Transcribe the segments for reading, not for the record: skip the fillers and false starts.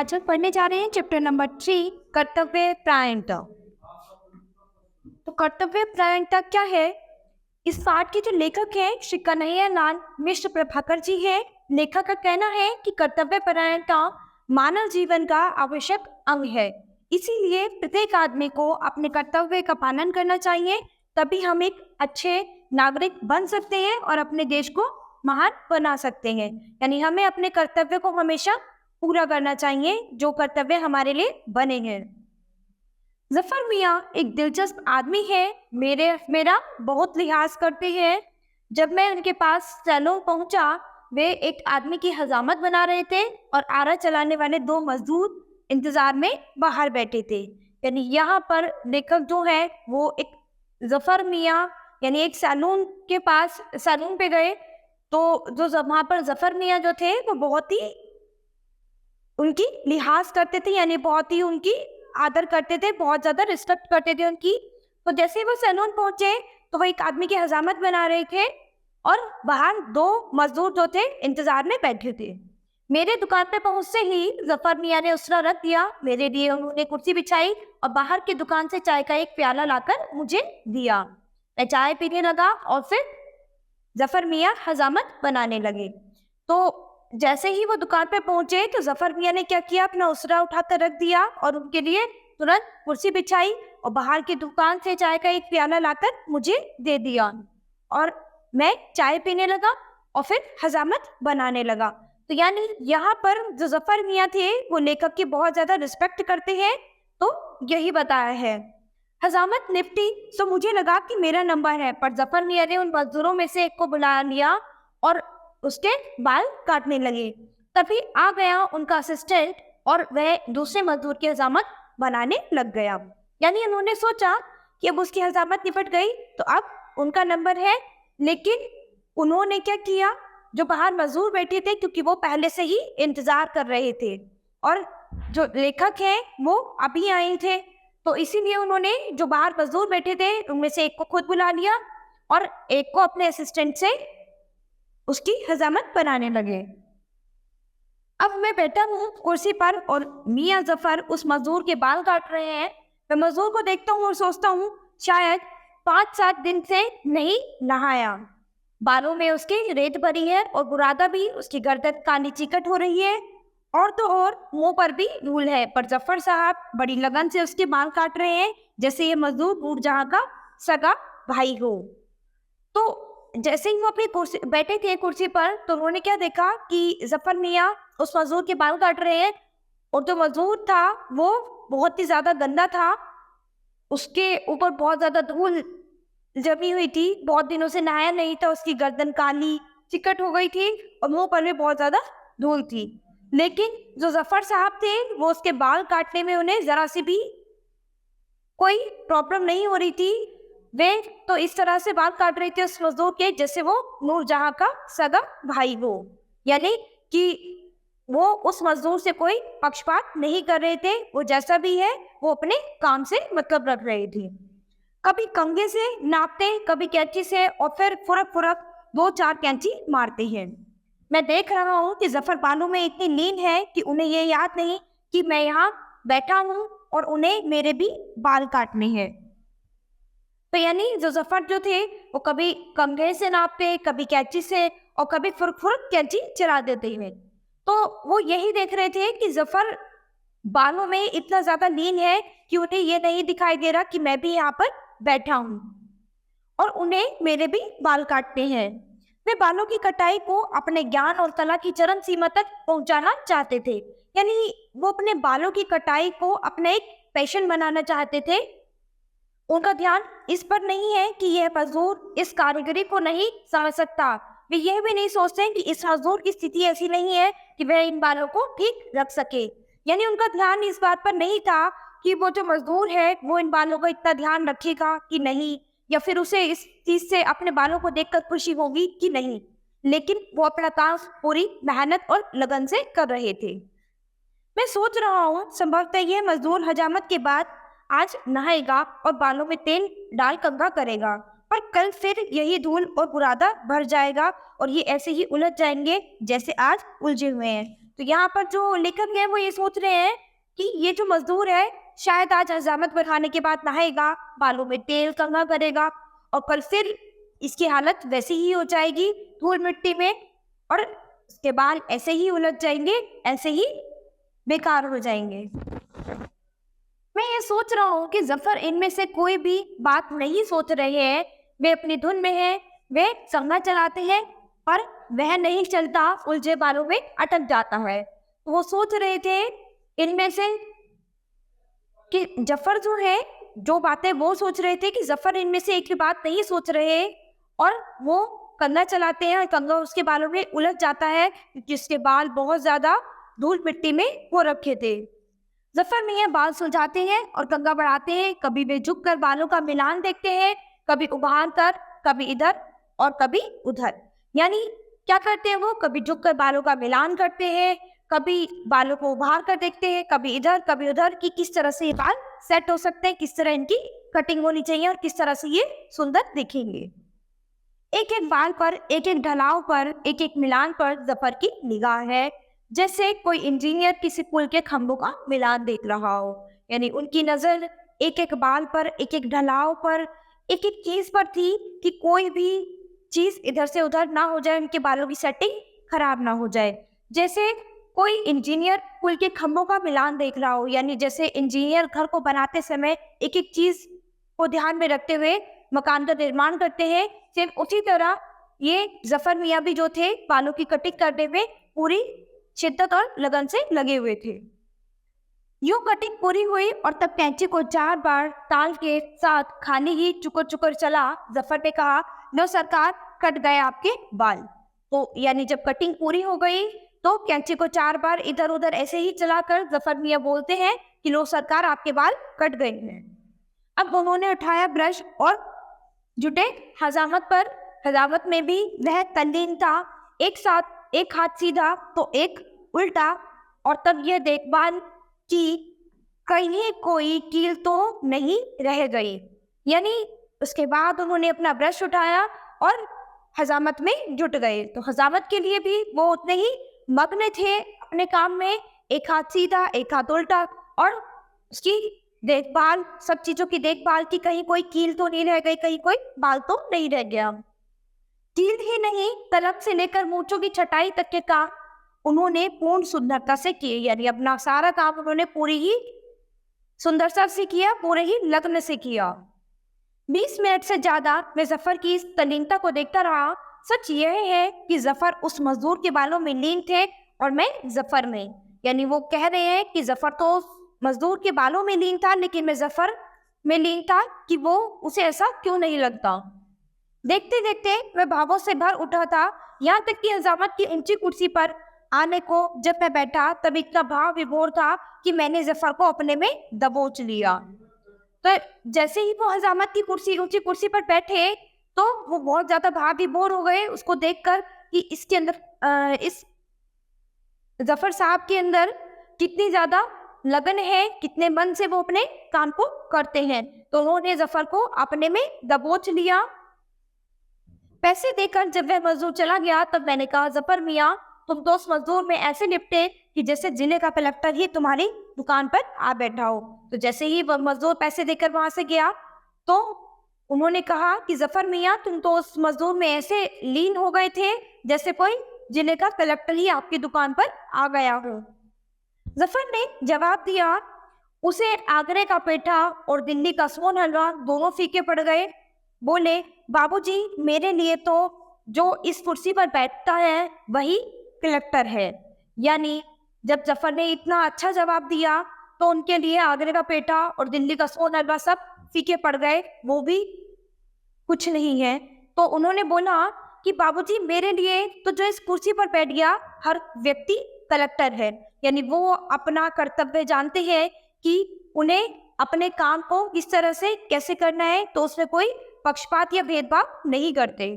आज हम पढ़ने जा रहे हैं चैप्टर नंबर 3 कर्तव्य परायणता। तो कर्तव्य परायणता क्या है? इस पाठ के जो लेखक हैं श्री कन्हैया लाल मिश्र प्रभाकर जी हैं। लेखक का कहना है कि कर्तव्य परायणता मानव जीवन का आवश्यक अंग है, इसीलिए प्रत्येक आदमी को अपने कर्तव्य का पालन करना चाहिए, तभी हम एक अच्छे नागरिक बन सकते हैं और अपने देश को महान बना सकते हैं। यानी हमें अपने कर्तव्य को हमेशा पूरा करना चाहिए, जो कर्तव्य हमारे लिए बने हैं। जफर मियाँ एक दिलचस्प आदमी है, मेरा बहुत लिहाज करते हैं। जब मैं उनके पास सैलून पहुंचा, वे एक आदमी की हजामत बना रहे थे और आरा चलाने वाले 2 मजदूर इंतजार में बाहर बैठे थे। यानी यहाँ पर लेखक जो है वो एक जफर मियाँ यानी एक सैलून के पास सैलून पे गए, तो जो वहाँ पर जफर मियाँ जो थे वो बहुत ही उनकी लिहाज करते थे, यानी बहुत ही उनकी आदर करते थे, बहुत ज्यादा रिस्पेक्ट करते थे उनकी। तो जैसे ही वो सैलून पहुंचे तो वो एक आदमी की हजामत बना रहे थे और बाहर 2 मजदूर जो थे इंतजार में बैठे थे। मेरे दुकान पे पहुंचते ही जफर मियाँ ने उसरा रख दिया, मेरे लिए उन्होंने कुर्सी बिछाई और बाहर की दुकान से चाय का एक प्याला लाकर मुझे दिया। मैं चाय पीने लगा और फिर जफर मियाँ हजामत बनाने लगे। तो जैसे ही वो दुकान पे पहुंचे तो जफर मियाँ ने क्या किया, अपना उसरा उठाकर रख दिया और उनके लिए तुरंत कुर्सी बिछाई और बाहर की दुकान से चाय का एक प्याला लाकर मुझे दे दिया और मैं चाय पीने लगा और फिर हजामत बनाने लगा। तो यानी यहाँ पर जो जफर मियाँ थे वो लेखक की बहुत ज्यादा रिस्पेक्ट करते हैं, तो यही बताया है। हजामत निपटी तो मुझे लगा कि मेरा नंबर है, पर जफर मियाँ ने उन मजदूरों में से एक को बुला लिया और उसके बाल काटने लगे। तभी आ गया उनका असिस्टेंट और वह दूसरे मजदूर की हजामत बनाने लग गया। यानी उन्होंने सोचा कि अब उसकी हजामत निपट गई तो अब उनका नंबर है, लेकिन उन्होंने क्या किया, जो बाहर मजदूर बैठे थे क्योंकि वो पहले से ही इंतजार कर रहे थे और जो लेखक हैं वो अभी आए थे, तो इसीलिए उन्होंने जो बाहर मजदूर बैठे थे उनमें से एक को खुद बुला लिया और एक को अपने असिस्टेंट से उसकी हजामत बनाने लगे। अब मैं बैठा हूँ कुर्सी पर और मियाँ जफर उस मजदूर के बाल काट रहे हैं। मैं मजदूर को देखता हूँ और सोचता हूँ शायद 5-7 दिन से नहीं नहाया, बालों में उसकी रेत भरी है और बुरादा भी, उसकी गर्दन काली चिकट हो रही है और तो और मुंह पर भी धूल है, पर जफर साहब बड़ी लगन से उसके बाल काट रहे हैं जैसे ये मजदूर नूरजहां का सगा भाई हो। तो जैसे ही वो अपनी कुर्सी बैठे थे कुर्सी पर, तो उन्होंने क्या देखा कि जफर मियाँ उस मजदूर के बाल काट रहे हैं और जो मजदूर था वो बहुत ही ज्यादा गंदा था, उसके ऊपर बहुत ज्यादा धूल जमी हुई थी, बहुत दिनों से नहाया नहीं था, उसकी गर्दन काली चिकट हो गई थी और मुंह पर भी बहुत ज्यादा धूल थी। लेकिन जो जफर साहब थे वो उसके बाल काटने में उन्हें जरा सी भी कोई प्रॉब्लम नहीं हो रही थी। वे तो इस तरह से बाल काट रहे थे उस मजदूर के जैसे वो नूरजहां का सगा भाई हो, यानी कि वो उस मजदूर से कोई पक्षपात नहीं कर रहे थे, वो जैसा भी है वो अपने काम से मतलब रख रहे थे। कभी कंघे से नापते, कभी कैंची से और फिर फुरक फुरक 2-4 कैंची मारते हैं। मैं देख रहा हूँ कि जफर बालों में इतनी लीन है कि उन्हें ये याद नहीं कि मैं यहाँ बैठा हूँ और उन्हें मेरे भी बाल काटने हैं। तो यानी जो जफर जो थे वो कभी कंघे से नापते, कभी कैंची से और कभी फुरक फुरक कैंची चला देते हैं। तो वो यही देख रहे थे कि जफर बालों में इतना ज्यादा लीन है कि उन्हें ये नहीं दिखाई दे रहा कि मैं भी यहाँ पर बैठा हूँ और उन्हें मेरे भी बाल काटने हैं। वे बालों की कटाई को अपने ज्ञान और कला की चरम सीमा तक पहुंचाना चाहते थे, यानी वो अपने बालों की कटाई को अपना एक पैशन बनाना चाहते थे। उनका ध्यान इस पर नहीं है कि यह मजदूर इस कारीगरी को नहीं समझ सकता, वे यह भी नहीं सोचते कि इस मजदूर की स्थिति ऐसी नहीं है कि वह इन बालों को ठीक रख सके। यानी उनका ध्यान इस बात पर नहीं था कि वो जो मजदूर है वो इन बालों का इतना ध्यान रखेगा कि नहीं, या फिर उसे इस चीज से अपने बालों को देखकर खुशी होगी कि नहीं, लेकिन वो अपना काम पूरी मेहनत और लगन से कर रहे थे। मैं सोच रहा हूँ संभवतः यह मजदूर हजामत के बाद आज नहाएगा और बालों में तेल डाल कंघा करेगा पर कल फिर यही धूल और बुरादा भर जाएगा और ये ऐसे ही उलझ जाएंगे जैसे आज उलझे हुए हैं। तो यहाँ पर जो लेखक है वो ये सोच रहे हैं कि ये जो मजदूर है शायद आज हजामत बढ़ाने के बाद नहाएगा, बालों में तेल कंघा करेगा और कल फिर इसकी हालत वैसी ही हो जाएगी धूल मिट्टी में, और उसके बाल ऐसे ही उलझ जाएंगे, ऐसे ही बेकार हो जाएंगे। मैं ये सोच रहा हूँ कि जफर इनमें से कोई भी बात नहीं सोच रहे हैं, वे अपनी धुन में हैं, वे संगा चलाते हैं पर वह नहीं चलता, उलझे बालों में अटक जाता है। तो वो सोच रहे थे इनमें से कि जफर जो है, जो बातें वो सोच रहे थे कि जफर इनमें से एक भी बात नहीं सोच रहे और वो कंधा चलाते हैं और कंधा उसके बालों में उलझ जाता है जिसके बाल बहुत ज्यादा धूल मिट्टी में हो रखे थे। जफर मियाँ बाल सुलझाते हैं और कंघा बढ़ाते हैं, कभी वे झुककर बालों का मिलान देखते हैं, कभी उभार कर, कभी इधर और कभी उधर। यानी क्या करते हैं वो, कभी झुककर बालों का मिलान करते हैं, कभी बालों को उभार कर देखते हैं, कभी इधर कभी उधर कि किस तरह से ये बाल सेट हो सकते हैं, किस तरह इनकी कटिंग होनी चाहिए और किस तरह से ये सुंदर दिखेंगे। एक एक बाल पर, एक एक ढलाव पर, एक एक मिलान पर जफर की निगाह है, जैसे कोई इंजीनियर किसी पुल के खंभों का मिलान देख रहा हो। यानी उनकी नजर एक एक बाल पर, एक एक ढलाव पर, एक एक चीज पर थी कि कोई भी चीज इधर से उधर ना हो जाए, उनके बालों की सेटिंग खराब ना हो जाए। जैसे कोई इंजीनियर पुल के खंभों का मिलान देख रहा हो, यानी जैसे इंजीनियर घर को बनाते समय एक एक चीज को ध्यान में रखते हुए मकान का निर्माण करते हैं, सिर्फ उसी तरह ये जफर मियाँ भी जो थे बालों की कटिंग करने में पूरी शिद्दत और लगन से लगे हुए थे। यूं कटिंग पूरी हुई और तब कैंची को 4 बार ताल के साथ खाली ही चुकर चुकर चला। जफर ने कहा, लो सरकार, कट गए आपके बाल। तो यानी जब कटिंग पूरी हो गई तो कैंची को 4 बार इधर उधर ऐसे ही चलाकर जफर मियाँ बोलते हैं कि लो सरकार, आपके बाल कट गए हैं। अब उन्होंने उठाया ब्रश और जुटे हजामत पर। हजामत में भी वह तल्लीन था, एक साथ एक हाथ सीधा तो एक उल्टा, और तब यह देखभाल कि कहीं कोई कील तो नहीं रह गई। यानी उसके बाद उन्होंने अपना ब्रश उठाया और हजामत में जुट गए। तो हजामत के लिए भी वो उतने ही मग्न थे अपने काम में, एक हाथ सीधा एक हाथ उल्टा, और उसकी देखभाल, सब चीजों की देखभाल की कहीं कोई कील तो नहीं रह गई, कहीं कोई बाल तो नहीं रह गया। कील ही नहीं, तलक से लेकर मूंछों की छटाई तक के काम उन्होंने पूर्ण सुंदरता से किए। यानी अपना सारा काम उन्होंने पूरी ही सुंदरता से किया, पूरे ही लगन से किया। 20 मिनट से ज्यादा मैं जफर की इस तल्लीनता को देखता रहा। सच यह है कि जफर उस मजदूर के बालों में लीन थे और मैं जफर में। यानी वो कह रहे हैं कि जफर तो मजदूर के बालों में लीन था, लेकिन मैं जफर में लीन था कि वो उसे ऐसा क्यों नहीं लगता। देखते देखते मैं भावों से भर उठा था, यहाँ तक कि हजामत की ऊंची कुर्सी पर आने को जब मैं बैठा तब इतना भाव विभोर था कि मैंने जफर को अपने में दबोच लिया। तो जैसे ही वो हजामत की ऊंची कुर्सी पर बैठे तो वो बहुत ज्यादा भाव विभोर हो गए उसको देखकर कि इसके अंदर इस जफर साहब के अंदर कितनी ज्यादा लगन है, कितने मन से वो अपने काम को करते हैं। तो उन्होंने जफर को अपने में दबोच लिया। पैसे देकर जब वह मजदूर चला गया तब मैंने कहा, जफर मियाँ, तुम तो उस मजदूर में ऐसे निपटे कि जैसे जिले का कलेक्टर ही तुम्हारी दुकान पर आ बैठा हो। तो जैसे ही वह मजदूर पैसे देकर वहां से गया तो उन्होंने कहा कि जफर मियाँ, तुम तो उस मजदूर में ऐसे लीन हो गए थे जैसे कोई जिले का कलेक्टर ही आपकी दुकान पर आ गया हो। जफर ने जवाब दिया, उसे आगरे का पेठा और दिल्ली का सोन हलवा दोनों फीके पड़ गए। बोले, बाबूजी, मेरे लिए तो जो इस कुर्सी पर बैठता है वही कलेक्टर है। यानी जब जफर ने इतना अच्छा जवाब दिया तो उनके लिए आगरे का पेठा और दिल्ली का सोन हलवा सब फीके पड़ गए, वो भी कुछ नहीं है। तो उन्होंने बोला कि बाबूजी, मेरे लिए तो जो इस कुर्सी पर बैठ गया हर व्यक्ति कलेक्टर है। यानी वो अपना कर्तव्य जानते हैं कि उन्हें अपने काम को किस तरह से कैसे करना है, तो उसमें कोई पक्षपात या भेदभाव नहीं करते।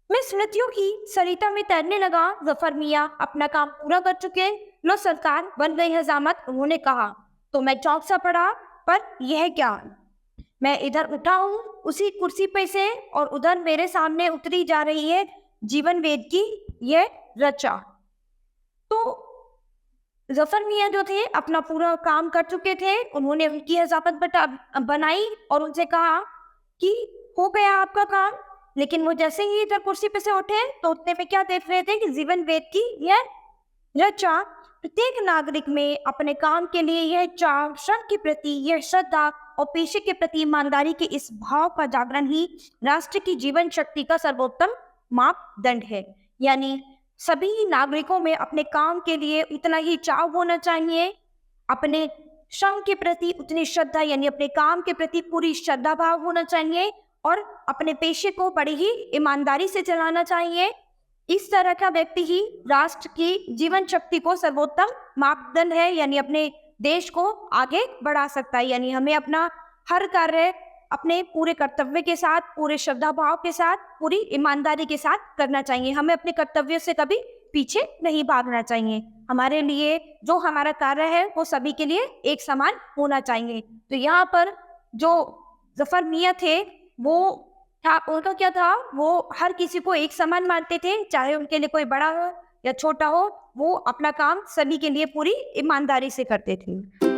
मैं स्मृतियों की सरिता में तैरने लगा। जफर मियाँ अपना काम पूरा कर चुके। लो सरकार, बन गई हजामत, उन्होंने कहा। तो मैं चौंक सा पड़ा, पर यह क्या, मैं इधर उठा हूँ उसी कुर्सी पे से और उधर मेरे सामने उतरी जा रही है जीवन वेद की ये रचा। तो जफर मियाँ जो थे अपना पूरा काम कर चुके थे, उन्होंने उनकी हजामत बनाई और उनसे कहा कि हो गया आपका काम। लेकिन वो जैसे ही इधर कुर्सी पे से उठे तो उतने में क्या देख रहे थे कि जीवन वेद की यह रचा प्रत्येक नागरिक में अपने काम के लिए यह चाव, श्रम के प्रति यह श्रद्धा और पेशे के प्रति ईमानदारी के इस भाव का जागरण ही राष्ट्र की जीवन शक्ति का सर्वोत्तम मापदंड है। यानी सभी नागरिकों में अपने काम के लिए इतना ही चाव होना चाहिए, अपने श्रम के प्रति उतनी श्रद्धा, यानी अपने काम के प्रति पूरी श्रद्धा भाव होना चाहिए और अपने पेशे को बड़ी ही ईमानदारी से चलाना चाहिए। इस तरह का व्यक्ति ही राष्ट्र की जीवन शक्ति को सर्वोत्तम मापदंड है, यानी अपने देश को आगे बढ़ा सकता है। यानी हमें अपना हर कार्य अपने पूरे कर्तव्य के साथ, पूरे श्रद्धा भाव के साथ, पूरी ईमानदारी के साथ करना चाहिए। हमें अपने कर्तव्यों से कभी पीछे नहीं भागना चाहिए। हमारे लिए जो हमारा कार्य है वो सभी के लिए एक समान होना चाहिए। तो यहाँ पर जो जफर मियाँ थे वो था, उनका क्या था, वो हर किसी को एक समान मानते थे, चाहे उनके लिए कोई बड़ा हो या छोटा हो, वो अपना काम सभी के लिए पूरी ईमानदारी से करते थे।